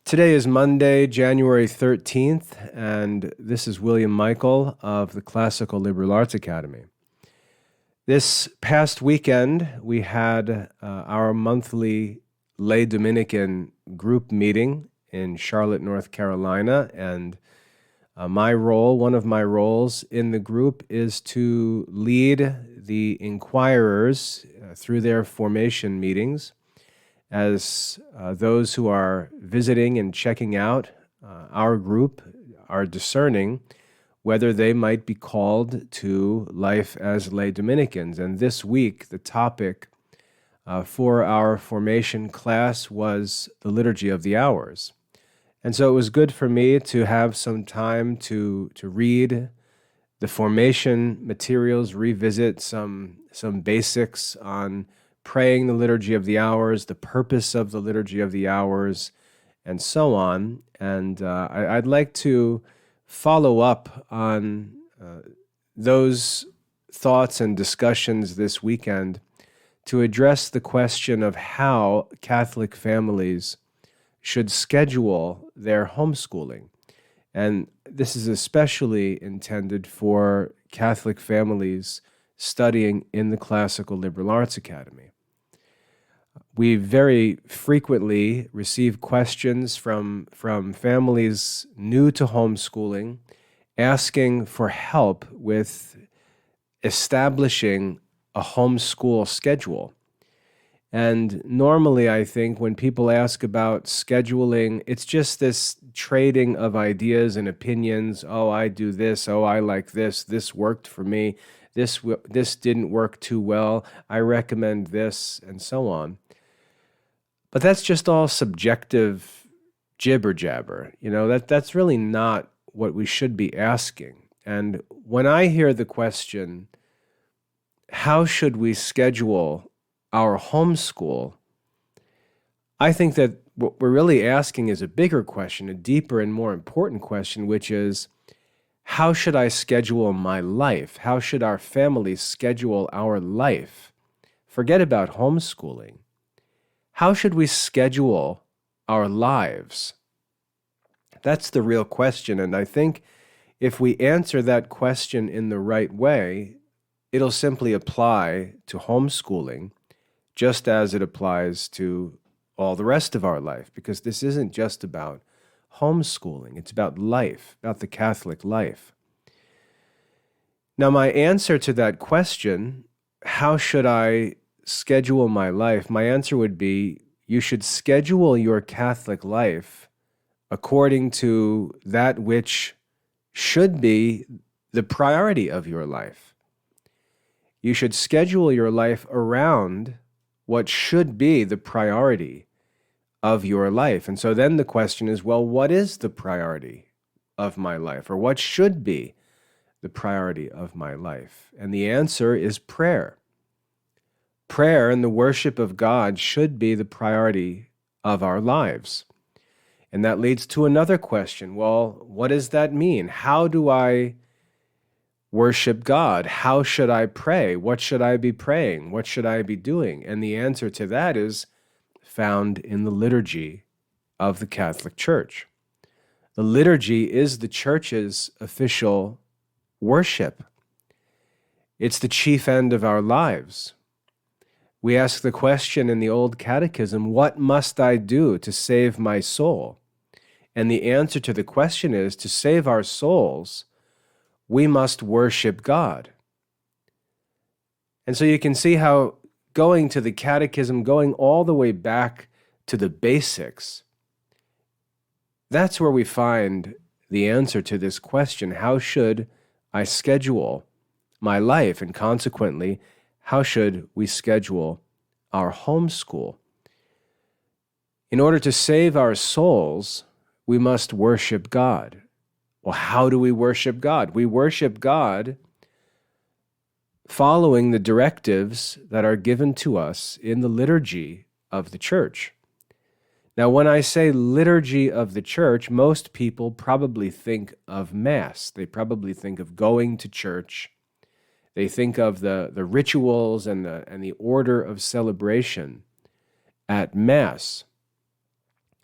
Today is Monday, January 13th, and this is William Michael of the Classical Liberal Arts Academy. This past weekend, we had our monthly lay Dominican group meeting in Charlotte, North Carolina, and one of my roles in the group is to lead the inquirers through their formation meetings as those who are visiting and checking out our group are discerning whether they might be called to life as lay Dominicans. And this week, the topic for our formation class was the Liturgy of the Hours. And so it was good for me to have some time to read the formation materials, revisit some basics on praying the Liturgy of the Hours, the purpose of the Liturgy of the Hours, and so on. And I'd like to follow up on those thoughts and discussions this weekend to address the question of how Catholic families should schedule their homeschooling. And this is especially intended for Catholic families studying in the Classical Liberal Arts Academy. We very frequently receive questions from families new to homeschooling asking for help with establishing a homeschool schedule. And normally, I think when people ask about scheduling, it's just this trading of ideas and opinions. Oh, I do this. Oh, I like this. This worked for me. This didn't work too well. I recommend this, and so on. But that's just all subjective jibber jabber. That's really not what we should be asking. And when I hear the question, how should we schedule our homeschool, I think that what we're really asking is a bigger question, a deeper and more important question, which is, how should I schedule my life? How should our family schedule our life? Forget about homeschooling. How should we schedule our lives? That's the real question, and I think if we answer that question in the right way, it'll simply apply to homeschooling just as it applies to all the rest of our life, because this isn't just about homeschooling, it's about life, about the Catholic life. Now, my answer to that question, how should I schedule my life? My answer would be, you should schedule your Catholic life according to that which should be the priority of your life. You should schedule your life around what should be the priority of your life. And so then the question is, well, what is the priority of my life? Or what should be the priority of my life? And the answer is prayer. Prayer and the worship of God should be the priority of our lives. And that leads to another question. Well, what does that mean? How do I worship God? How should I pray? What should I be praying? What should I be doing? And the answer to that is found in the liturgy of the Catholic Church. The liturgy is the Church's official worship. It's the chief end of our lives. We ask the question in the Old Catechism, what must I do to save my soul? And the answer to the question is, to save our souls, we must worship God. And so you can see how going to the Catechism, going all the way back to the basics, that's where we find the answer to this question. How should I schedule my life? And consequently, how should we schedule our homeschool? In order to save our souls, we must worship God. Well, how do we worship God? We worship God following the directives that are given to us in the liturgy of the Church. Now, when I say liturgy of the Church, most people probably think of Mass. They probably think of going to church. They think of the rituals and the order of celebration at Mass.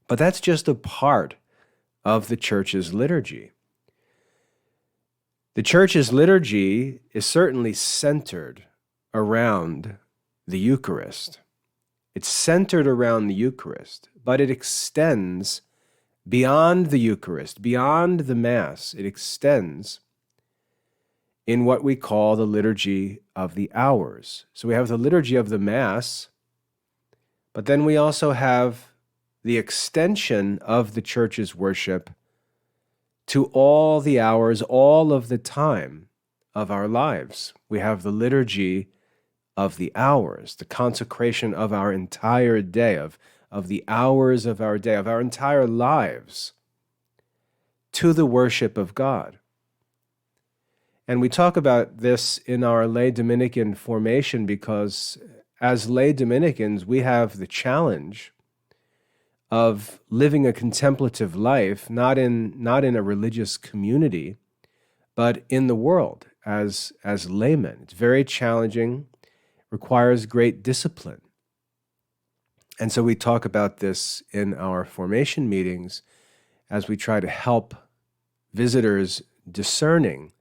But that's just a part of the church's liturgy. The church's liturgy is certainly centered around the Eucharist. It's centered around the Eucharist, but it extends beyond the Eucharist, beyond the Mass. It extends in what we call the liturgy of the hours. So we have the liturgy of the Mass, but then we also have the extension of the church's worship to all the hours, all of the time of our lives. We have the liturgy of the hours, the consecration of our entire day, of the hours of our day, of our entire lives, to the worship of God. And we talk about this in our lay Dominican formation because as lay Dominicans, we have the challenge of living a contemplative life, not in a religious community, but in the world as laymen. It's very challenging, requires great discipline. And so we talk about this in our formation meetings as we try to help visitors discerning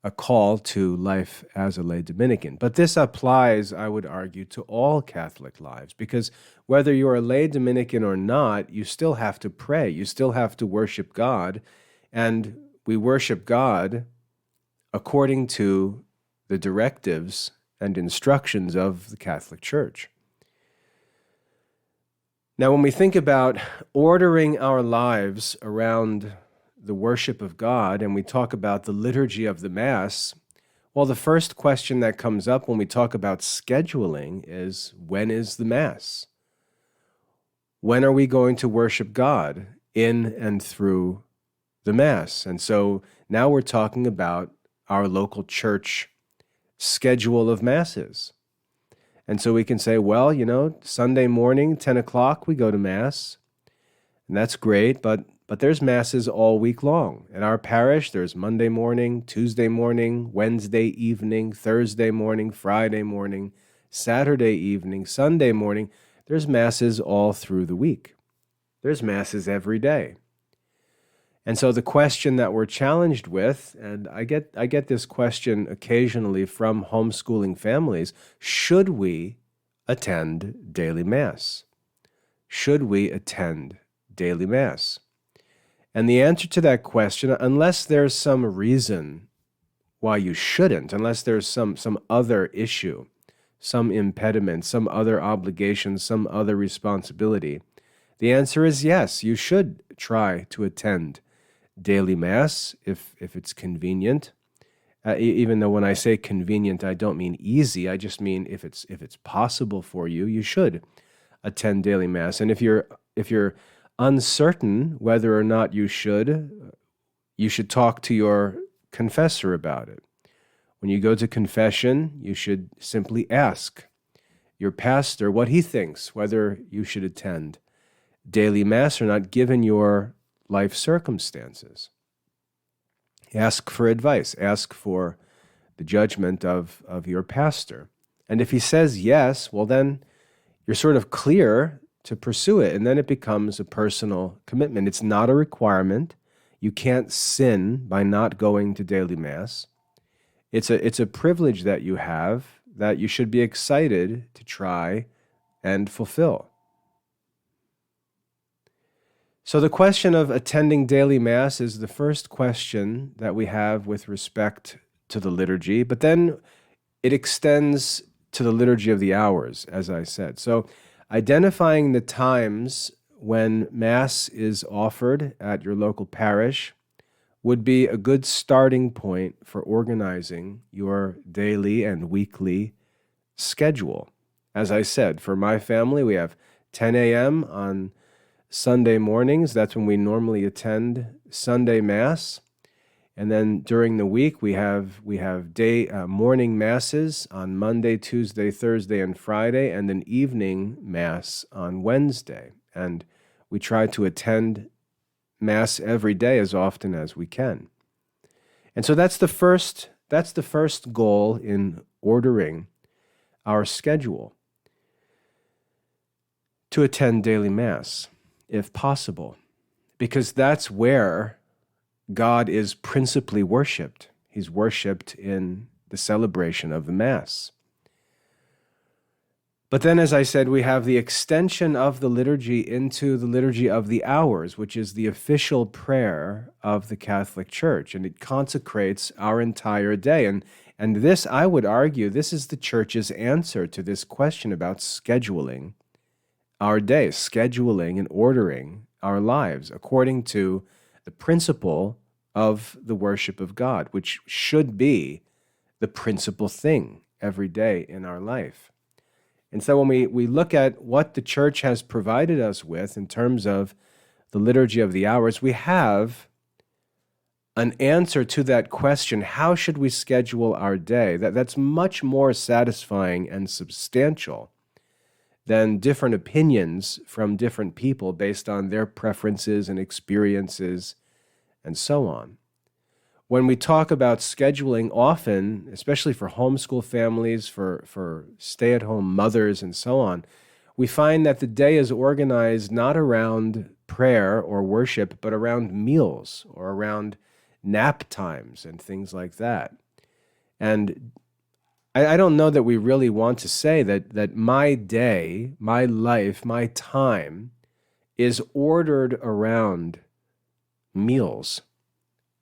a call to life as a lay Dominican. But this applies, I would argue, to all Catholic lives, because whether you're a lay Dominican or not, you still have to pray, you still have to worship God, and we worship God according to the directives and instructions of the Catholic Church. Now, when we think about ordering our lives around the worship of God, and we talk about the liturgy of the Mass, well, the first question that comes up when we talk about scheduling is, when is the Mass? When are we going to worship God in and through the Mass? And so now we're talking about our local church schedule of Masses. And so we can say, well, Sunday morning, 10 o'clock, we go to Mass, and that's great, but there's Masses all week long. In our parish, there's Monday morning, Tuesday morning, Wednesday evening, Thursday morning, Friday morning, Saturday evening, Sunday morning. There's Masses all through the week. There's Masses every day. And so the question that we're challenged with, and I get this question occasionally from homeschooling families, should we attend daily Mass? Should we attend daily Mass? And the answer to that question, unless there's some reason why you shouldn't, unless there's some other issue, some impediment, some other obligation, some other responsibility, the answer is yes, you should try to attend daily Mass if it's convenient. Even though when I say convenient, I don't mean easy. I just mean if it's possible for you, you should attend daily Mass. And if you're uncertain whether or not you should talk to your confessor about it. When you go to confession, you should simply ask your pastor what he thinks, whether you should attend daily Mass or not, given your life circumstances. Ask for advice. Ask for the judgment of your pastor. And if he says yes, well, then you're sort of clear to pursue it, and then it becomes a personal commitment. It's not a requirement. You can't sin by not going to daily Mass. It's a privilege that you have that you should be excited to try and fulfill. So the question of attending daily Mass is the first question that we have with respect to the liturgy, but then it extends to the liturgy of the hours, as I said. So identifying the times when Mass is offered at your local parish would be a good starting point for organizing your daily and weekly schedule. As I said, for my family, we have 10 a.m. on Sunday mornings. That's when we normally attend Sunday Mass. And then during the week, we have morning Masses on Monday, Tuesday, Thursday, and Friday, and an evening Mass on Wednesday. And we try to attend Mass every day as often as we can. And so that's the first goal in ordering our schedule, to attend daily Mass. if possible, because that's where God is principally worshipped. He's worshipped in the celebration of the Mass. But then, as I said, we have the extension of the liturgy into the Liturgy of the Hours, which is the official prayer of the Catholic Church, and it consecrates our entire day. And this, I would argue, this is the Church's answer to this question about scheduling our day, scheduling and ordering our lives according to the principle of the worship of God, which should be the principal thing every day in our life. And so when we look at what the Church has provided us with in terms of the Liturgy of the Hours, we have an answer to that question: how should we schedule our day? That's much more satisfying and substantial than different opinions from different people based on their preferences and experiences and so on. When we talk about scheduling, often, especially for homeschool families, for stay-at-home mothers and so on, we find that the day is organized not around prayer or worship, but around meals or around nap times and things like that. And I don't know that we really want to say that my day, my life, my time is ordered around meals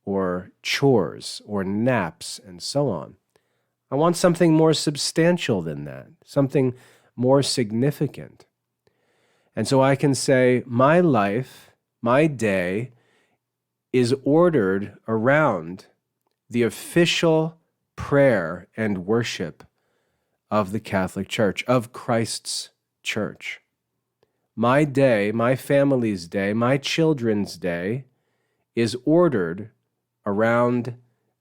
or chores or naps and so on. I want something more substantial than that, something more significant. And so I can say my life, my day, is ordered around the official prayer and worship of the Catholic Church, of Christ's Church. My day, my family's day, my children's day is ordered around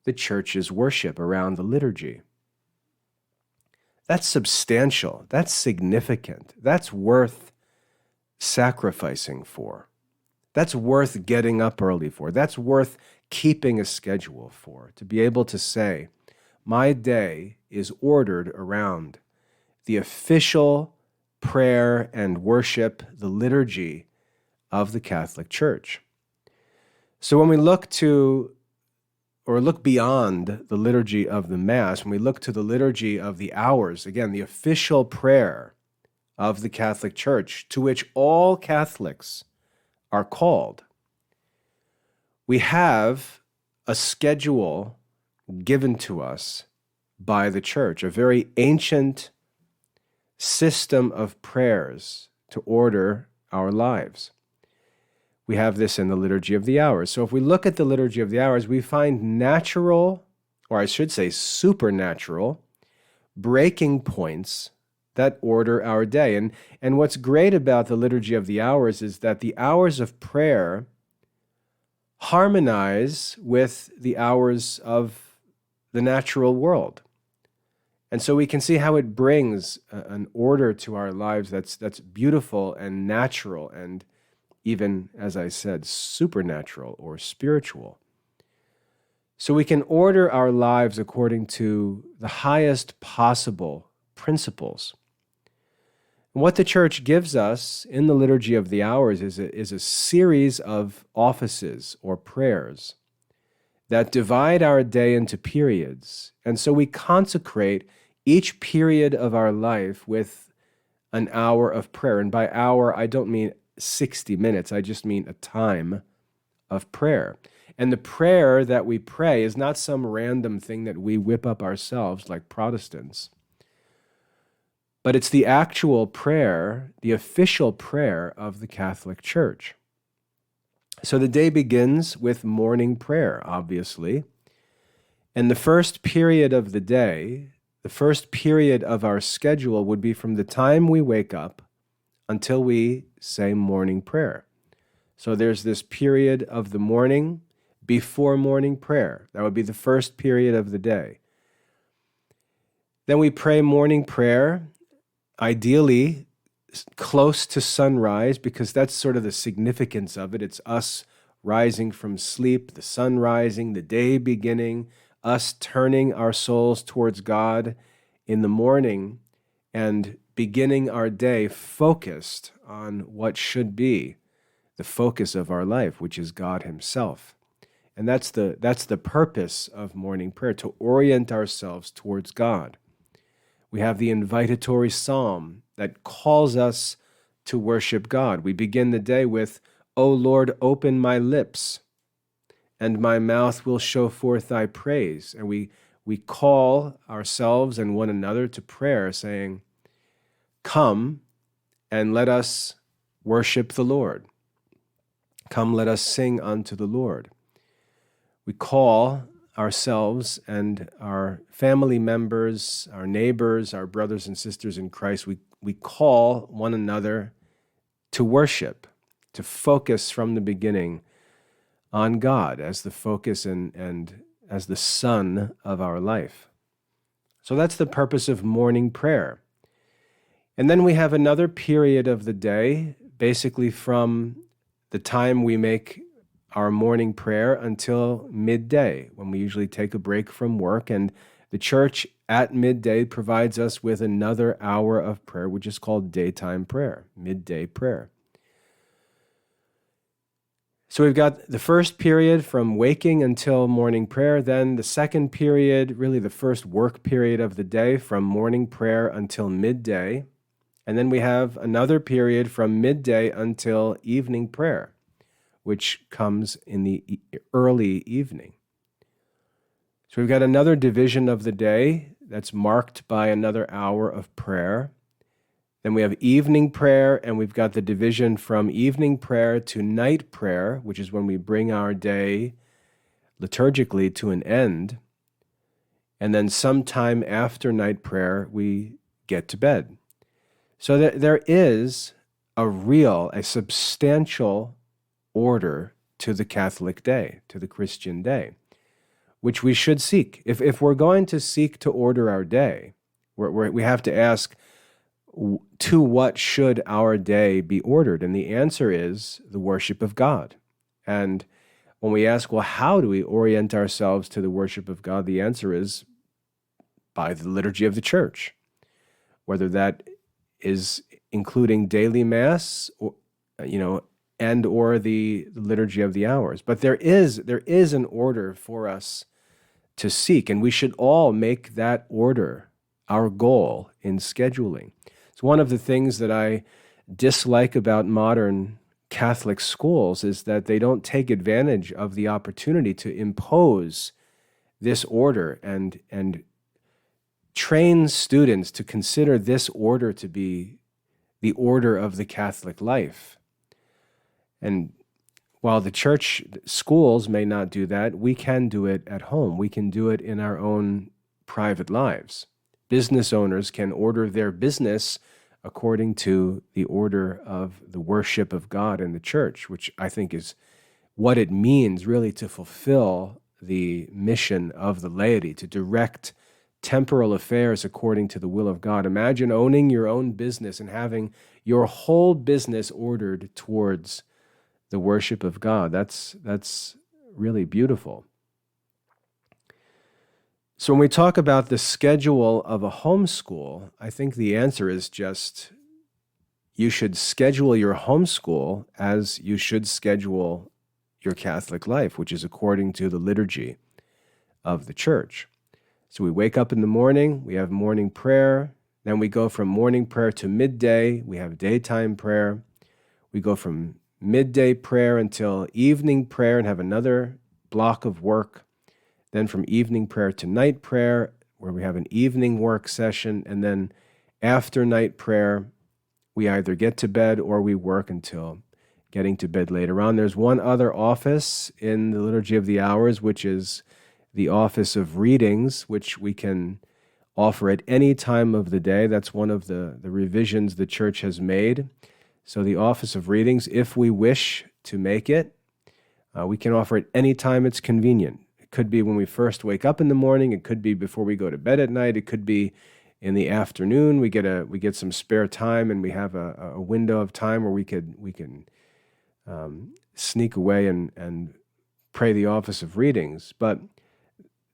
the Church's worship, around the liturgy. That's substantial. That's significant. That's worth sacrificing for. That's worth getting up early for. That's worth keeping a schedule for, to be able to say, my day is ordered around the official prayer and worship, the liturgy of the Catholic Church. So when we look to, or look beyond the liturgy of the Mass, when we look to the liturgy of the hours, again, the official prayer of the Catholic Church, to which all Catholics are called, we have a schedule given to us by the Church, a very ancient system of prayers to order our lives. We have this in the Liturgy of the Hours. So if we look at the Liturgy of the Hours, we find natural, or I should say supernatural, breaking points that order our day. And what's great about the Liturgy of the Hours is that the hours of prayer harmonize with the hours of the natural world. And so we can see how it brings an order to our lives that's beautiful and natural and even, as I said, supernatural or spiritual. So we can order our lives according to the highest possible principles. And what the Church gives us in the Liturgy of the Hours is a series of offices or prayers that divide our day into periods. And so we consecrate each period of our life with an hour of prayer. And by hour, I don't mean 60 minutes. I just mean a time of prayer. And the prayer that we pray is not some random thing that we whip up ourselves like Protestants, but it's the actual prayer, the official prayer of the Catholic Church. So the day begins with morning prayer, obviously. And the first period of the day, the first period of our schedule would be from the time we wake up until we say morning prayer. So there's this period of the morning before morning prayer. That would be the first period of the day. Then we pray morning prayer, ideally close to sunrise, because that's sort of the significance of it. It's us rising from sleep, the sun rising, the day beginning, us turning our souls towards God in the morning and beginning our day focused on what should be the focus of our life, which is God himself. And that's the purpose of morning prayer, to orient ourselves towards God. We have the invitatory psalm that calls us to worship God. We begin the day with, "O Lord, open my lips, and my mouth will show forth thy praise." And we call ourselves and one another to prayer, saying, "Come and let us worship the Lord. Come, let us sing unto the Lord." We call ourselves and our family members, our neighbors, our brothers and sisters in Christ, we call one another to worship, to focus from the beginning on God as the focus and as the sun of our life. So that's the purpose of morning prayer. And then we have another period of the day, basically from the time we make our morning prayer until midday, when we usually take a break from work. And the church at midday provides us with another hour of prayer, which is called daytime prayer, midday prayer. So we've got the first period from waking until morning prayer, then the second period, really the first work period of the day, from morning prayer until midday. And then we have another period from midday until evening prayer, which comes in the early evening. So we've got another division of the day that's marked by another hour of prayer. Then we have evening prayer, and we've got the division from evening prayer to night prayer, which is when we bring our day liturgically to an end. And then sometime after night prayer, we get to bed. So there is a substantial order to the Catholic day, to the Christian day, which we should seek. If we're going to seek to order our day, we have to ask, to what should our day be ordered? And the answer is the worship of God. And when we ask, well, how do we orient ourselves to the worship of God? The answer is by the liturgy of the church, whether that is including daily mass, or, and or the liturgy of the hours. But there is an order for us to seek, and we should all make that order our goal in scheduling. It's one of the things that I dislike about modern Catholic schools is that they don't take advantage of the opportunity to impose this order and train students to consider this order to be the order of the Catholic life. And while the church schools may not do that, we can do it at home. We can do it in our own private lives. Business owners can order their business according to the order of the worship of God in the church, which I think is what it means really to fulfill the mission of the laity, to direct temporal affairs according to the will of God. Imagine owning your own business and having your whole business ordered towards the worship of God. That's really beautiful. So when we talk about the schedule of a homeschool, I think the answer is just you should schedule your homeschool as you should schedule your Catholic life, which is according to the liturgy of the church. So we wake up in the morning, we have morning prayer, then we go from morning prayer to midday, we have daytime prayer. We go from midday prayer until evening prayer and have another block of work. Then from evening prayer to night prayer, where we have an evening work session. And then after night prayer, we either get to bed or we work until getting to bed later on. There's one other office in the Liturgy of the Hours, which is the office of readings, which we can offer at any time of the day. That's one of the revisions the church has made. So the office of readings, if we wish to make it, we can offer it any time it's convenient. It could be when we first wake up in the morning. It could be before we go to bed at night. It could be in the afternoon. We get some spare time, and we have a window of time where we can sneak away and pray the office of readings. But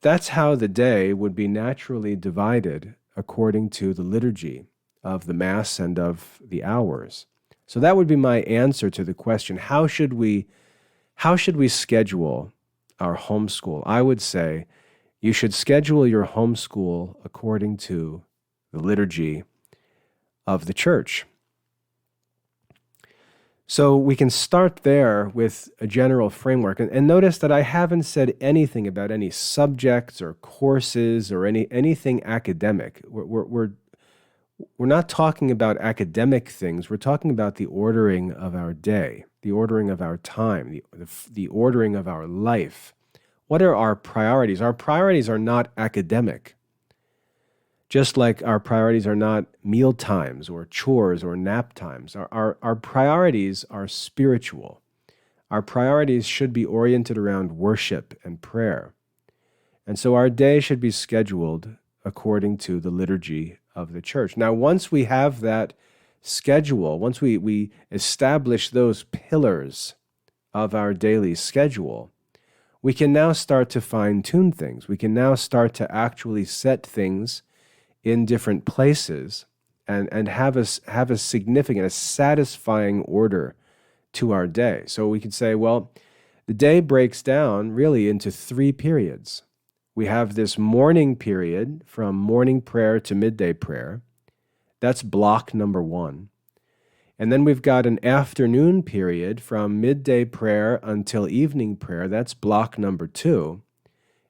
that's how the day would be naturally divided according to the liturgy of the Mass and of the hours. So that would be my answer to the question, how should we schedule our homeschool? I would say you should schedule your homeschool according to the liturgy of the church. So we can start there with a general framework. And notice that I haven't said anything about any subjects or courses or anything academic. We're not talking about academic things. We're talking about the ordering of our day, the ordering of our time, the ordering of our life. What are our priorities? Our priorities are not academic. Just like our priorities are not meal times or chores or nap times. Our priorities are spiritual. Our priorities should be oriented around worship and prayer. And so our day should be scheduled according to the liturgy of the church. Now, once we have that schedule, once we establish those pillars of our daily schedule, we can now start to fine-tune things. We can now start to actually set things in different places and have a significant, a satisfying order to our day. So we could say, well, the day breaks down really into 3 periods. We have this morning period from morning prayer to midday prayer. That's block number 1. And then we've got an afternoon period from midday prayer until evening prayer. That's block number 2.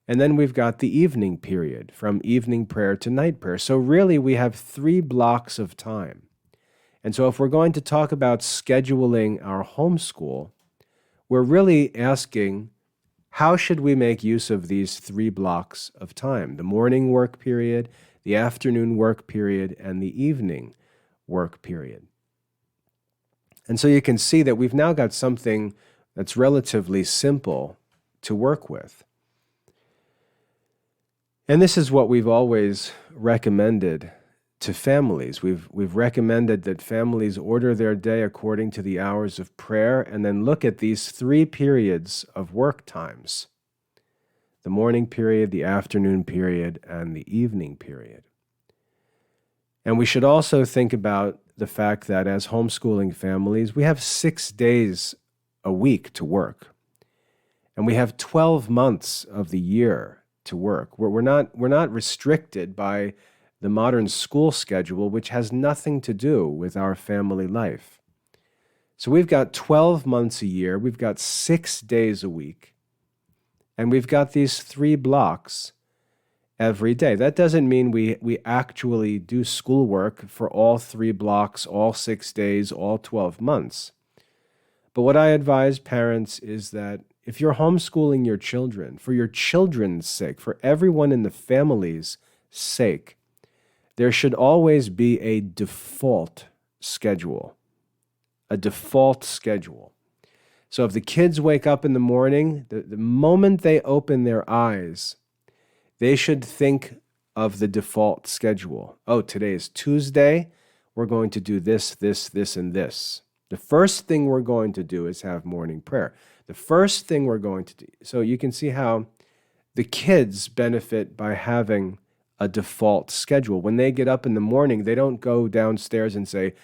And then we've got the evening period from evening prayer to night prayer. So really we have 3 blocks of time. And so if we're going to talk about scheduling our homeschool, we're really asking, how should we make use of these 3 blocks of time? The morning work period, the afternoon work period, and the evening work period. And so you can see that we've now got something that's relatively simple to work with. And this is what we've always recommended to families. We've recommended that families order their day according to the hours of prayer and then look at these 3 periods of work times: the morning period, the afternoon period, and the evening period. And we should also think about the fact that as homeschooling families, we have 6 days a week to work. And we have 12 months of the year to work. We're not restricted by the modern school schedule, which has nothing to do with our family life. So we've got 12 months a year, we've got 6 days a week, and we've got these 3 blocks every day. That doesn't mean we actually do schoolwork for all 3 blocks, all 6 days, all 12 months. But what I advise parents is that if you're homeschooling your children, for your children's sake, for everyone in the family's sake, there should always be a default schedule. A default schedule. So if the kids wake up in the morning, the moment they open their eyes, they should think of the default schedule. Oh, today is Tuesday. We're going to do this, this, this, and this. The first thing we're going to do is have morning prayer. The first thing we're going to do. So you can see how the kids benefit by having a default schedule. When they get up in the morning, they don't go downstairs and say,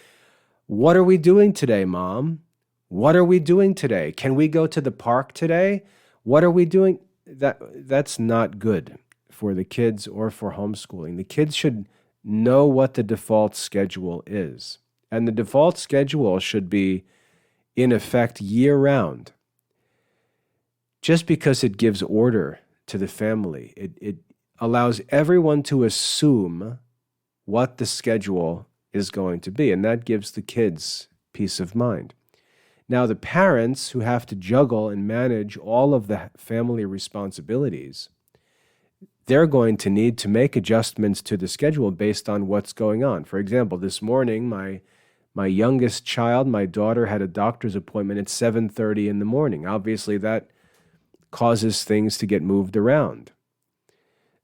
"What are we doing today, Mom? What are we doing today? Can we go to the park today? What are we doing?" That's not good for the kids or for homeschooling. The kids should know what the default schedule is. And the default schedule should be in effect year-round. Just because it gives order to the family, it allows everyone to assume what the schedule is going to be, and that gives the kids peace of mind. Now, the parents who have to juggle and manage all of the family responsibilities, they're going to need to make adjustments to the schedule based on what's going on. For example, this morning, my youngest child, my daughter, had a doctor's appointment at 7:30 in the morning. Obviously, that causes things to get moved around.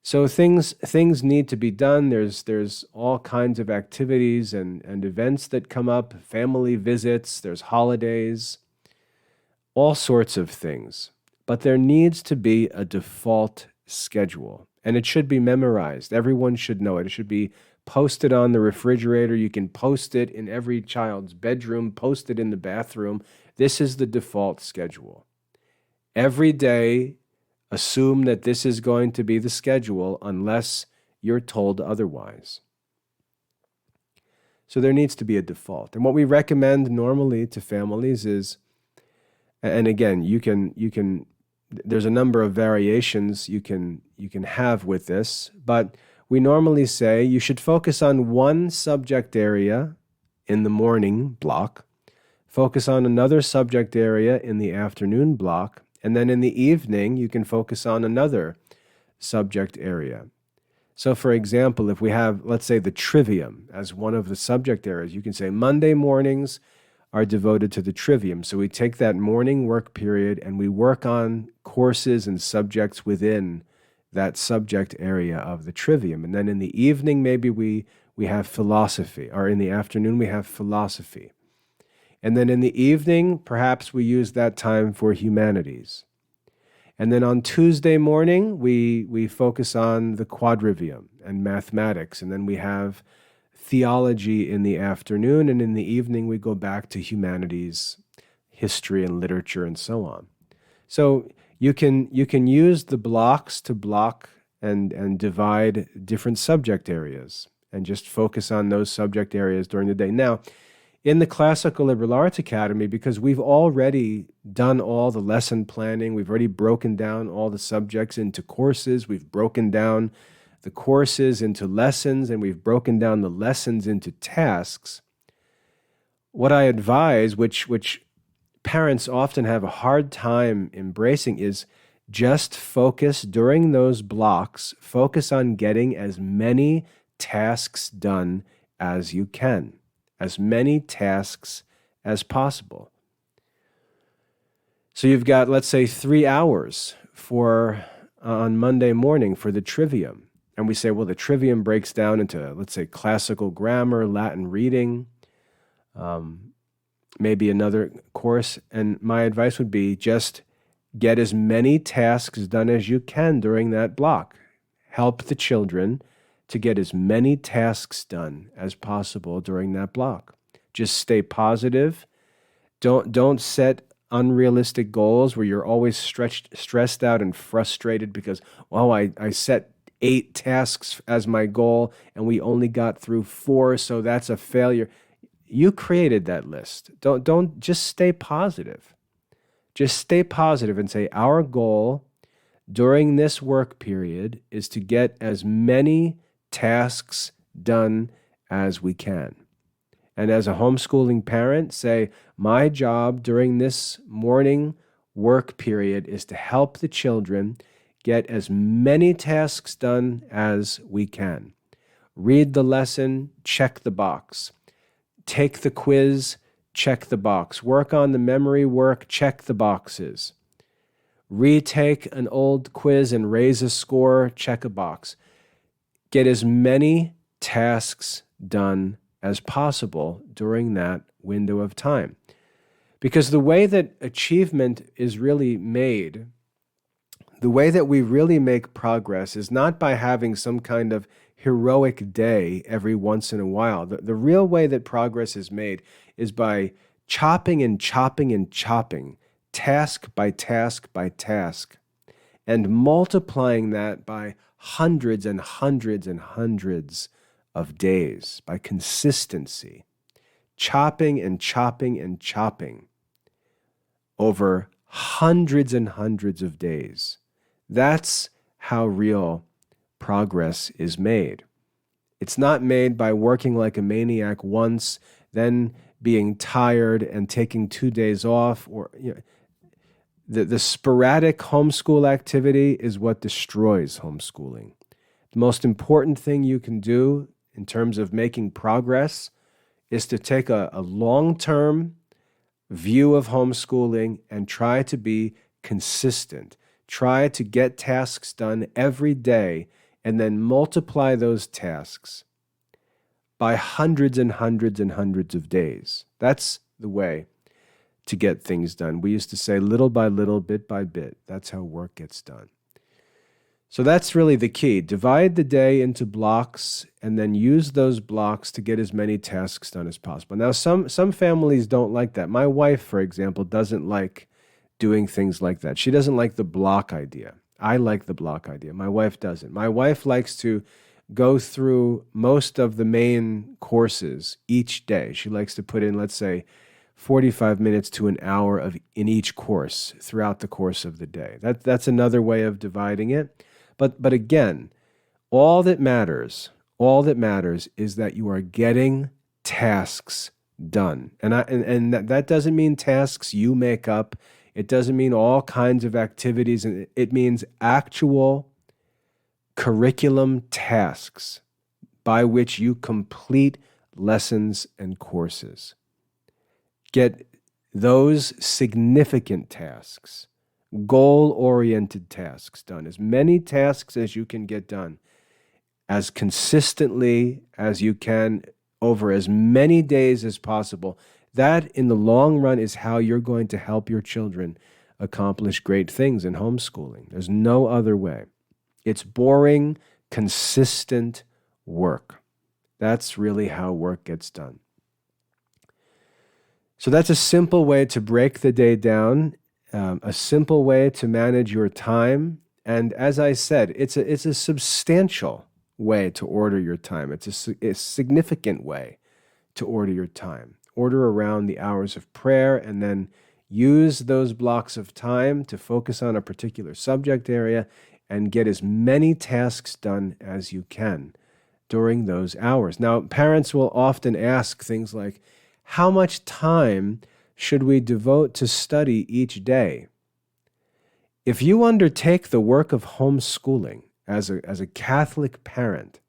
So things need to be done. There's all kinds of activities and events that come up, family visits, there's holidays, all sorts of things. But there needs to be a default schedule, and it should be memorized. Everyone should know it. It should be post it on the refrigerator. You can post it in every child's bedroom, post it in the bathroom. This is the default schedule. Every day, assume that this is going to be the schedule unless you're told otherwise. So there needs to be a default. And what we recommend normally to families is, and again, you can there's a number of variations you can have with this, but we normally say you should focus on one subject area in the morning block, focus on another subject area in the afternoon block, and then in the evening you can focus on another subject area. So for example, if we have, let's say, the trivium as one of the subject areas, you can say Monday mornings are devoted to the trivium. So we take that morning work period and we work on courses and subjects within that subject area of the trivium. And then in the evening, maybe we have philosophy, or in the afternoon, we have philosophy. And then in the evening, perhaps we use that time for humanities. And then on Tuesday morning, we focus on the quadrivium and mathematics. And then we have theology in the afternoon. And in the evening, we go back to humanities, history and literature, and so on. So you can use the blocks to block and divide different subject areas and just focus on those subject areas during the day. Now, in the Classical Liberal Arts Academy, because we've already done all the lesson planning, we've already broken down all the subjects into courses, we've broken down the courses into lessons, and we've broken down the lessons into tasks. What I advise, which parents often have a hard time embracing, is just focus during those blocks, focus on getting as many tasks done as you can. As many tasks as possible. So you've got, let's say, 3 hours on Monday morning for the trivium. And we say, well, the trivium breaks down into, let's say, classical grammar, Latin reading, maybe another course. And my advice would be just get as many tasks done as you can during that block. Help the children to get as many tasks done as possible during that block. Just stay positive. Don't set unrealistic goals where you're always stressed out and frustrated because, well, I set 8 tasks as my goal and we only got through 4, so that's a failure. You created that list. Don't just stay positive. Just stay positive and say, our goal during this work period is to get as many tasks done as we can. And as a homeschooling parent, say, my job during this morning work period is to help the children get as many tasks done as we can. Read the lesson, check the box. Take the quiz, check the box. Work on the memory work, check the boxes. Retake an old quiz and raise a score, check a box. Get as many tasks done as possible during that window of time. Because the way that achievement is really made, the way that we really make progress is not by having some kind of heroic day every once in a while. The real way that progress is made is by chopping and chopping and chopping, task by task by task, and multiplying that by hundreds and hundreds and hundreds of days, by consistency, chopping and chopping and chopping over hundreds and hundreds of days. That's how real progress is made. It's not made by working like a maniac once, then being tired and taking 2 days off, or the sporadic homeschool activity is what destroys homeschooling. The most important thing you can do in terms of making progress is to take a long-term view of homeschooling and try to be consistent. Try to get tasks done every day and then multiply those tasks by hundreds and hundreds and hundreds of days. That's the way to get things done. We used to say little by little, bit by bit. That's how work gets done. So that's really the key. Divide the day into blocks and then use those blocks to get as many tasks done as possible. Now, some families don't like that. My wife, for example, doesn't like doing things like that. She doesn't like the block idea. I like the block idea. My wife doesn't. My wife likes to go through most of the main courses each day. She likes to put in, let's say, 45 minutes to an hour in each course throughout the course of the day. That's another way of dividing it. But again, all that matters is that you are getting tasks done. And that doesn't mean tasks you make up. It doesn't mean all kinds of activities. It means actual curriculum tasks by which you complete lessons and courses. Get those significant tasks, goal-oriented tasks done, as many tasks as you can get done, as consistently as you can over as many days as possible. That, in the long run, is how you're going to help your children accomplish great things in homeschooling. There's no other way. It's boring, consistent work. That's really how work gets done. So that's a simple way to break the day down, a simple way to manage your time. And as I said, it's a substantial way to order your time. It's a significant way to order your time. Order around the hours of prayer and then use those blocks of time to focus on a particular subject area and get as many tasks done as you can during those hours. Now, parents will often ask things like, how much time should we devote to study each day? If you undertake the work of homeschooling as a Catholic parent,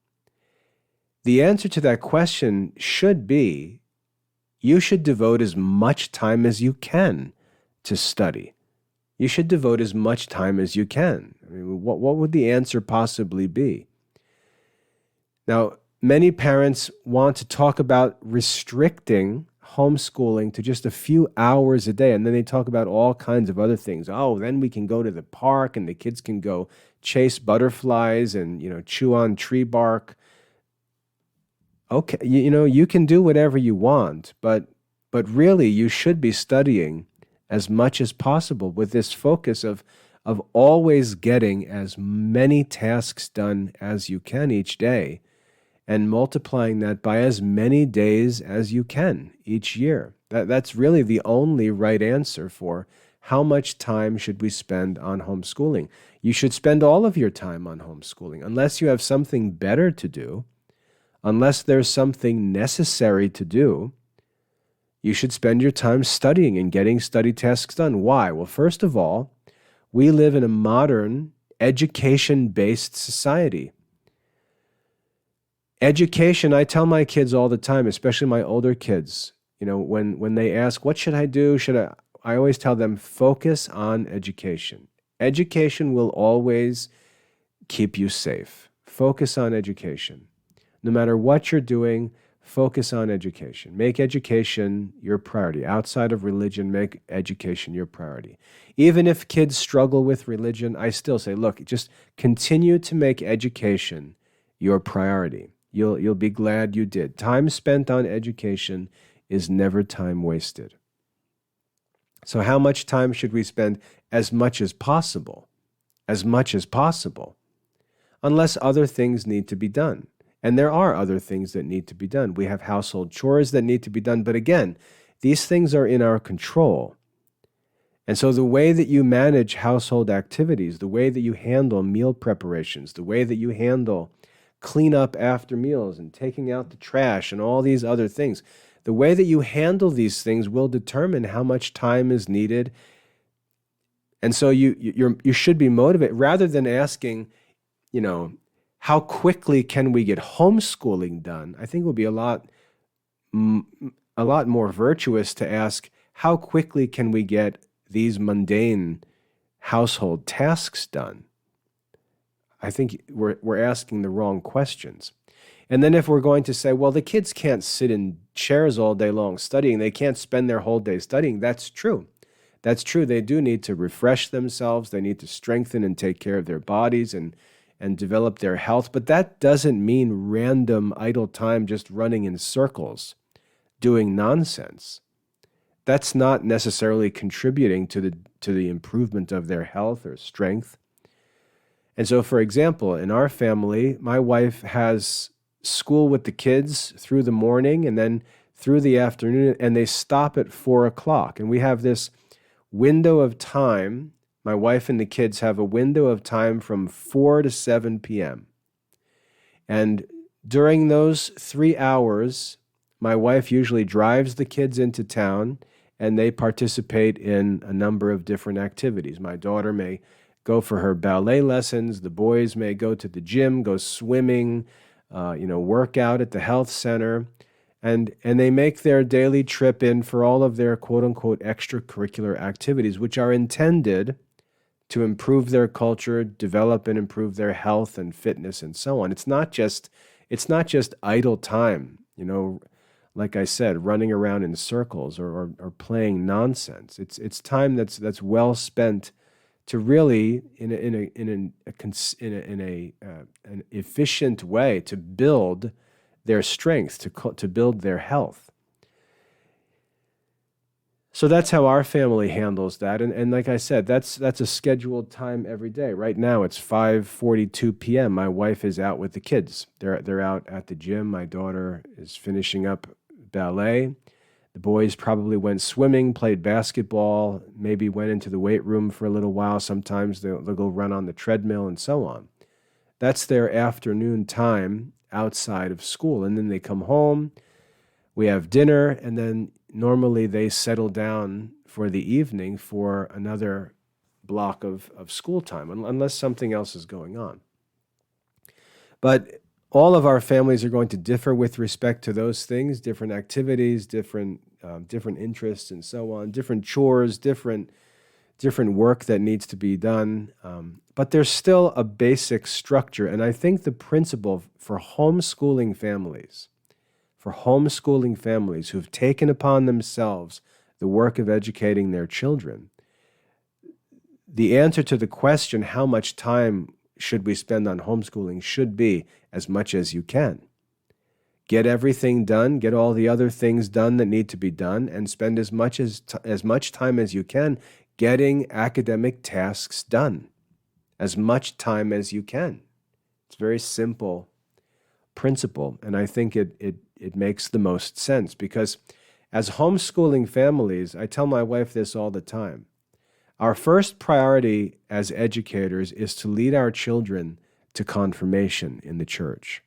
the answer to that question should be, you should devote as much time as you can to study. You should devote as much time as you can. I mean, what would the answer possibly be? Now, many parents want to talk about restricting homeschooling to just a few hours a day, and then they talk about all kinds of other things. Oh, then we can go to the park and the kids can go chase butterflies and, chew on tree bark. Okay, you can do whatever you want, but really you should be studying as much as possible with this focus of always getting as many tasks done as you can each day and multiplying that by as many days as you can each year. That's really the only right answer for how much time should we spend on homeschooling. You should spend all of your time on homeschooling unless you have something better to do, unless there's something necessary to do. You should spend your time studying and getting study tasks done. Why? Well, first of all, we live in a modern, education-based society. Education, I tell my kids all the time, especially my older kids, when they ask, what should I do? I always tell them, focus on education. Education will always keep you safe. Focus on education. No matter what you're doing, focus on education. Make education your priority. Outside of religion, make education your priority. Even if kids struggle with religion, I still say, look, just continue to make education your priority. You'll be glad you did. Time spent on education is never time wasted. So how much time should we spend? As much as possible. As much as possible. Unless other things need to be done. And there are other things that need to be done. We have household chores that need to be done. But again, these things are in our control. And so the way that you manage household activities, the way that you handle meal preparations, the way that you handle clean up after meals and taking out the trash and all these other things, the way that you handle these things will determine how much time is needed. And so you should be motivated rather than asking, how quickly can we get homeschooling done? I think it would be a lot more virtuous to ask, how quickly can we get these mundane household tasks done? I think we're asking the wrong questions. And then if we're going to say, well, the kids can't sit in chairs all day long studying, they can't spend their whole day studying, that's true. That's true. They do need to refresh themselves. They need to strengthen and take care of their bodies and and develop their health. But that doesn't mean random idle time just running in circles, doing nonsense. That's not necessarily contributing to the improvement of their health or strength. And so, for example, in our family, my wife has school with the kids through the morning and then through the afternoon, and they stop at 4 o'clock. And we have this window of time. My wife and the kids have a window of time from 4 to 7 p.m. And during those 3 hours, my wife usually drives the kids into town, and they participate in a number of different activities. My daughter may go for her ballet lessons. The boys may go to the gym, go swimming, work out at the health center. And they make their daily trip in for all of their quote-unquote extracurricular activities, which are intended to improve their culture, develop and improve their health and fitness and so on. It's not just idle time, like I said, running around in circles or playing nonsense. It's time that's well spent to really, in an efficient way, to build their strength, to build their health. So that's how our family handles that. And like I said, that's a scheduled time every day. Right now it's 5:42 p.m. My wife is out with the kids. They're out at the gym. My daughter is finishing up ballet. The boys probably went swimming, played basketball, maybe went into the weight room for a little while. Sometimes they'll go run on the treadmill and so on. That's their afternoon time outside of school. And then they come home, we have dinner, and then normally they settle down for the evening for another block of school time, unless something else is going on. But all of our families are going to differ with respect to those things, different activities, different interests and so on, different chores, different work that needs to be done. But there's still a basic structure. And I think the principle for homeschooling families who've taken upon themselves the work of educating their children, the answer to the question, how much time should we spend on homeschooling, should be as much as you can. Get everything done, get all the other things done that need to be done, and spend as much time as you can getting academic tasks done. As much time as you can. It's a very simple principle, and I think it makes the most sense, because as homeschooling families, I tell my wife this all the time, our first priority as educators is to lead our children to confirmation in the church.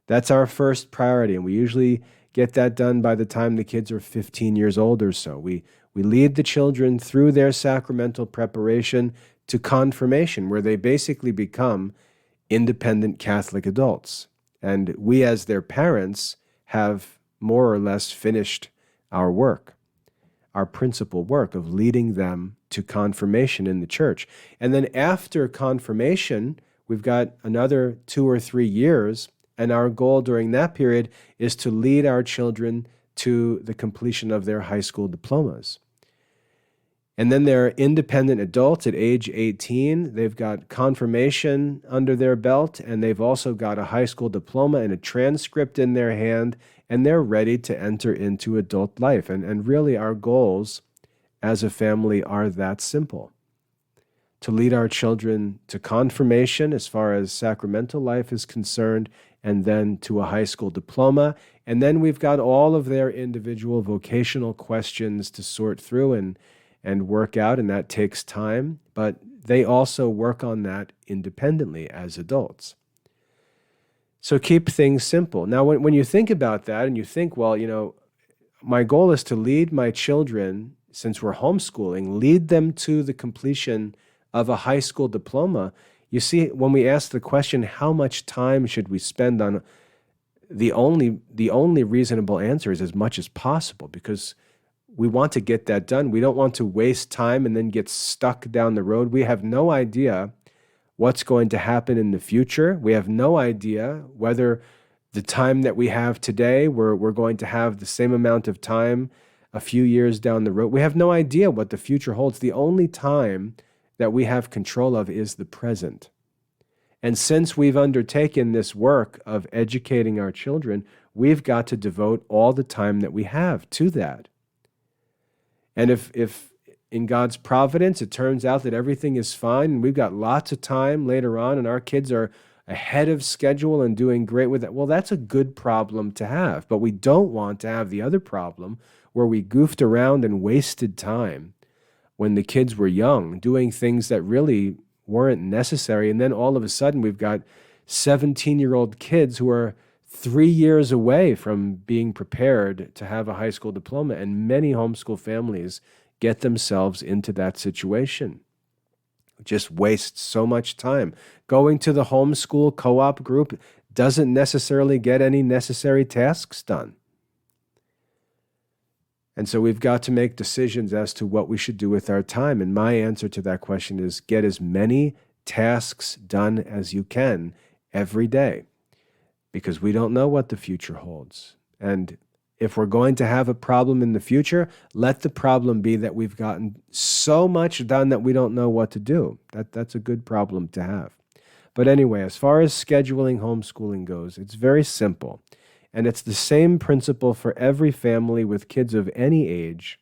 That's our first priority, and we usually get that done by the time the kids are 15 years old or so. We lead the children through their sacramental preparation to confirmation, where they basically become independent Catholic adults. And we, as their parents, have more or less finished our work, our principal work of leading them to confirmation in the church. And then after confirmation, we've got another 2 or 3 years, and our goal during that period is to lead our children to the completion of their high school diplomas. And then they're independent adults at age 18. They've got confirmation under their belt, and they've also got a high school diploma and a transcript in their hand, and they're ready to enter into adult life. And really our goals as a family are that simple. To lead our children to confirmation as far as sacramental life is concerned, and then to a high school diploma. And then we've got all of their individual vocational questions to sort through and work out, and that takes time, but they also work on that independently as adults. So keep things simple. Now, when you think about that and you think, well, my goal is to lead my children, since we're homeschooling, lead them to the completion of a high school diploma. You see, when we ask the question, how much time should we spend on, the only reasonable answer is as much as possible, because we want to get that done. We don't want to waste time and then get stuck down the road. We have no idea what's going to happen in the future. We have no idea whether the time that we have today, we're going to have the same amount of time a few years down the road. We have no idea what the future holds. The only time that we have control of is the present. And since we've undertaken this work of educating our children, we've got to devote all the time that we have to that. And if in God's providence it turns out that everything is fine and we've got lots of time later on and our kids are ahead of schedule and doing great with it, well, that's a good problem to have. But we don't want to have the other problem where we goofed around and wasted time when the kids were young doing things that really weren't necessary. And then all of a sudden we've got 17-year-old kids who are 3 years away from being prepared to have a high school diploma. And many homeschool families get themselves into that situation. Just waste so much time. Going to the homeschool co-op group doesn't necessarily get any necessary tasks done. And so we've got to make decisions as to what we should do with our time. And my answer to that question is get as many tasks done as you can every day, because we don't know what the future holds. And if we're going to have a problem in the future, let the problem be that we've gotten so much done that we don't know what to do. That's a good problem to have. But anyway, as far as scheduling homeschooling goes, it's very simple. And it's the same principle for every family with kids of any age.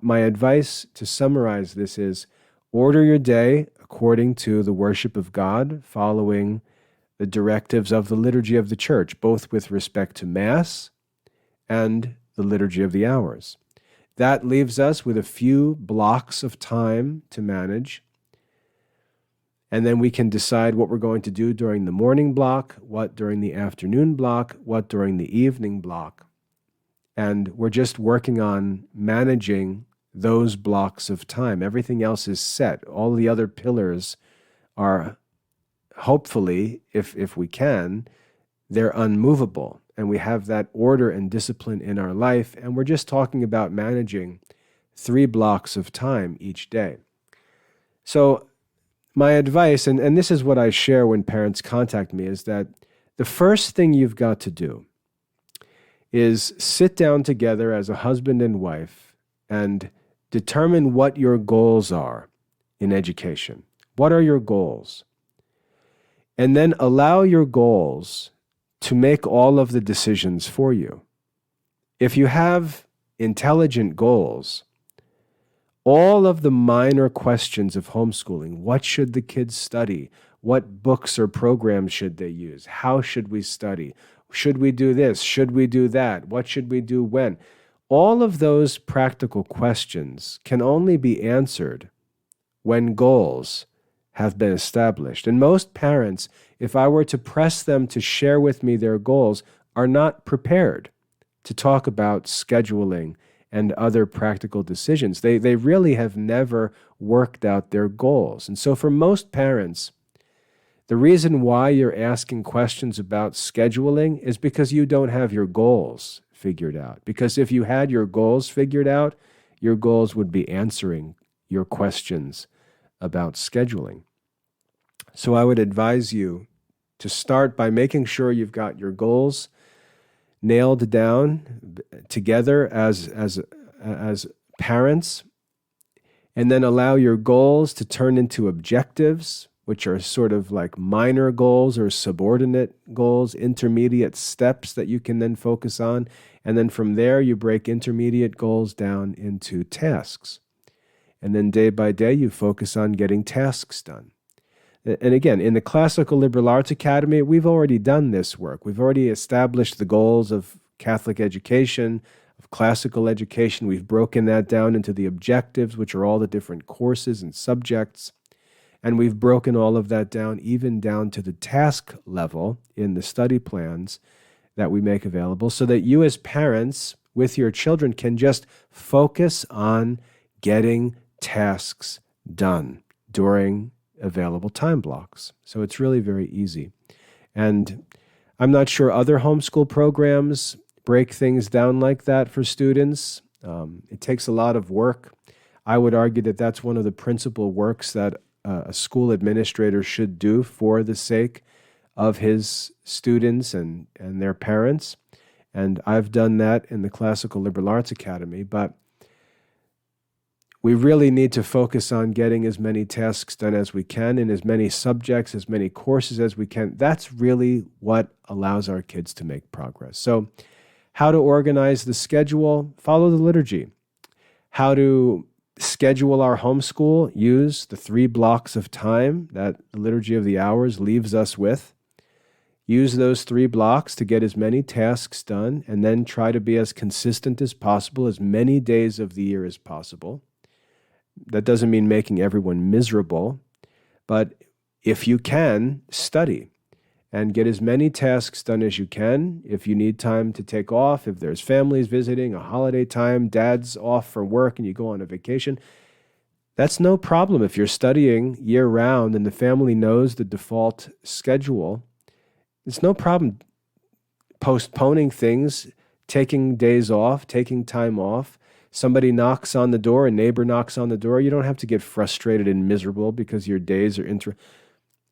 My advice to summarize this is order your day according to the worship of God, following the directives of the liturgy of the church, both with respect to Mass and the liturgy of the hours. That leaves us with a few blocks of time to manage. And then we can decide what we're going to do during the morning block, what during the afternoon block, what during the evening block. And we're just working on managing those blocks of time. Everything else is set. All the other pillars are, hopefully, if we can, they're unmovable. And we have that order and discipline in our life. And we're just talking about managing 3 blocks of time each day. So my advice, and this is what I share when parents contact me, is that the first thing you've got to do is sit down together as a husband and wife and determine what your goals are in education. What are your goals? And then allow your goals to make all of the decisions for you. If you have intelligent goals, all of the minor questions of homeschooling, what should the kids study? What books or programs should they use? How should we study? Should we do this? Should we do that? What should we do when? All of those practical questions can only be answered when goals have been established. And most parents, if I were to press them to share with me their goals, are not prepared to talk about scheduling and other practical decisions. They really have never worked out their goals. And so for most parents, the reason why you're asking questions about scheduling is because you don't have your goals figured out. Because if you had your goals figured out, your goals would be answering your questions about scheduling. So I would advise you to start by making sure you've got your goals nailed down together as parents, and then allow your goals to turn into objectives, which are sort of like minor goals or subordinate goals, intermediate steps that you can then focus on. And then from there, you break intermediate goals down into tasks. And then day by day, you focus on getting tasks done. And again, in the Classical Liberal Arts Academy, we've already done this work. We've already established the goals of Catholic education, of classical education. We've broken that down into the objectives, which are all the different courses and subjects. And we've broken all of that down, even down to the task level in the study plans that we make available, so that you as parents with your children can just focus on getting tasks done during available time blocks. So it's really very easy. And I'm not sure other homeschool programs break things down like that for students. It takes a lot of work. I would argue that that's one of the principal works that a school administrator should do for the sake of his students and their parents. And I've done that in the Classical Liberal Arts Academy. But We really need to focus on getting as many tasks done as we can in as many subjects, as many courses as we can. That's really what allows our kids to make progress. So, how to organize the schedule? Follow the liturgy. How to schedule our homeschool? Use the 3 blocks of time that the Liturgy of the Hours leaves us with. Use those 3 blocks to get as many tasks done, and then try to be as consistent as possible, as many days of the year as possible. That doesn't mean making everyone miserable, but if you can, study and get as many tasks done as you can. If you need time to take off, if there's families visiting, a holiday time, dad's off from work and you go on a vacation, that's no problem. If you're studying year-round and the family knows the default schedule, it's no problem postponing things, taking days off, taking time off. Somebody knocks on the door, a neighbor knocks on the door. You don't have to get frustrated and miserable because your days are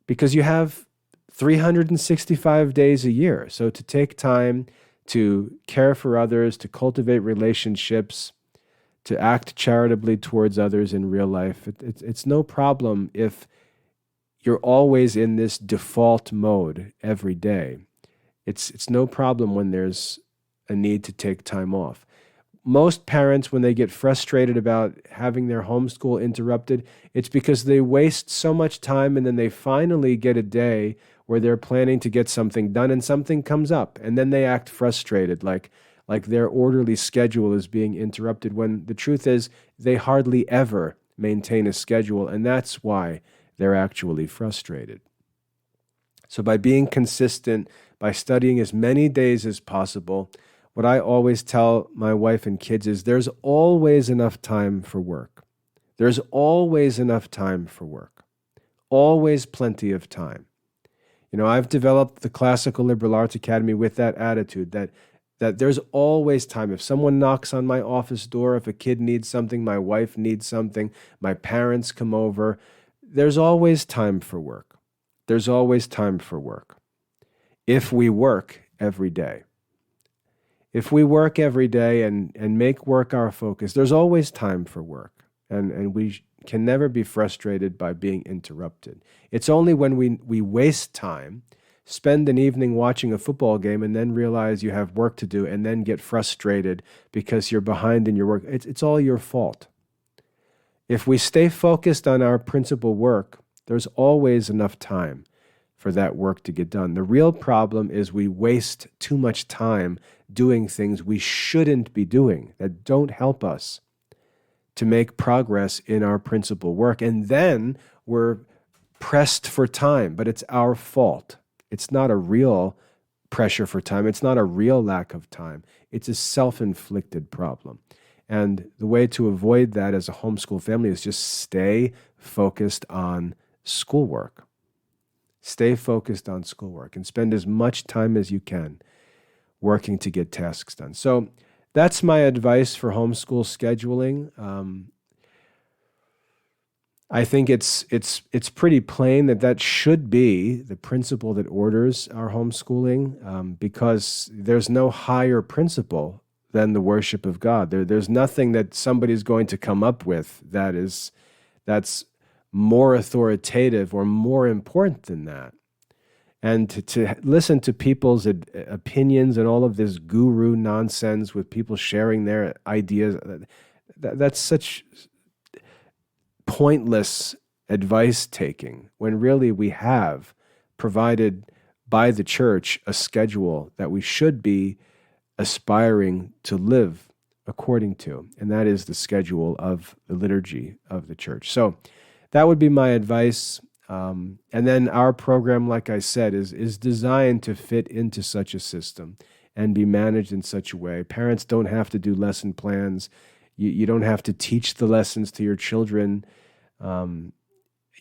because you have 365 days a year. So to take time to care for others, to cultivate relationships, to act charitably towards others in real life, it's no problem if you're always in this default mode every day. It's no problem when there's a need to take time off. Most parents, when they get frustrated about having their homeschool interrupted, it's because they waste so much time and then they finally get a day where they're planning to get something done and something comes up, and then they act frustrated, like their orderly schedule is being interrupted, when the truth is they hardly ever maintain a schedule, and that's why they're actually frustrated. So by being consistent, by studying as many days as possible, what I always tell my wife and kids is there's always enough time for work. There's always enough time for work. Always plenty of time. I've developed the Classical Liberal Arts Academy with that attitude that there's always time. If someone knocks on my office door, if a kid needs something, my wife needs something, my parents come over, there's always time for work. There's always time for work. If we work every day. If we work every day and make work our focus, there's always time for work. And we can never be frustrated by being interrupted. It's only when we waste time, spend an evening watching a football game, and then realize you have work to do, and then get frustrated because you're behind in your work. It's all your fault. If we stay focused on our principal work, there's always enough time for that work to get done. The real problem is we waste too much time doing things we shouldn't be doing, that don't help us to make progress in our principal work. And then we're pressed for time, but it's our fault. It's not a real pressure for time. It's not a real lack of time. It's a self-inflicted problem. And the way to avoid that as a homeschool family is just stay focused on schoolwork. Stay focused on schoolwork and spend as much time as you can working to get tasks done. So that's my advice for homeschool scheduling. I think it's pretty plain that should be the principle that orders our homeschooling, because there's no higher principle than the worship of God. There's nothing that somebody's going to come up with that's more authoritative or more important than that. And to listen to people's opinions and all of this guru nonsense with people sharing their ideas, that's such pointless advice taking, when really we have provided by the church a schedule that we should be aspiring to live according to, and that is the schedule of the liturgy of the church. So that would be my advice. And then our program, like I said, is designed to fit into such a system and be managed in such a way. Parents don't have to do lesson plans. You don't have to teach the lessons to your children.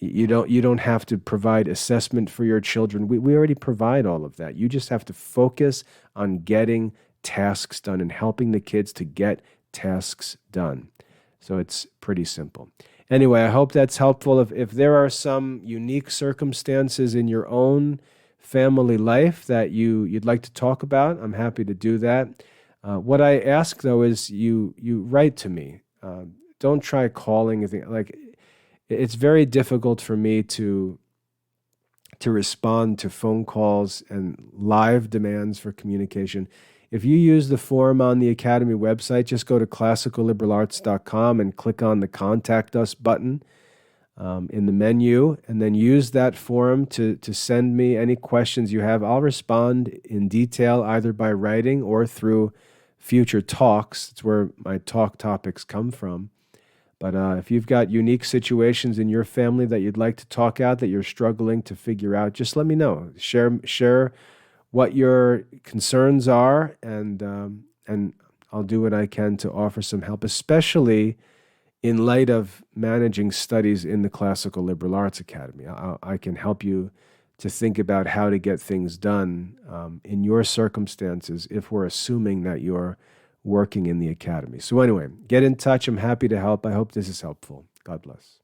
You don't have to provide assessment for your children. We already provide all of that. You just have to focus on getting tasks done and helping the kids to get tasks done. So it's pretty simple. Anyway, I hope that's helpful. If there are some unique circumstances in your own family life that you'd like to talk about, I'm happy to do that. What I ask, though, is you write to me. don't try calling. Like, it's very difficult for me to respond to phone calls and live demands for communication. If you use the form on the Academy website, just go to classicalliberarts.com and click on the Contact Us button in the menu, and then use that form to send me any questions you have. I'll respond in detail either by writing or through future talks. It's where my talk topics come from. But if you've got unique situations in your family that you'd like to talk out, that you're struggling to figure out, just let me know. Share what your concerns are, and I'll do what I can to offer some help, especially in light of managing studies in the Classical Liberal Arts Academy. I can help you to think about how to get things done in your circumstances if we're assuming that you're working in the academy. So anyway, get in touch. I'm happy to help. I hope this is helpful. God bless.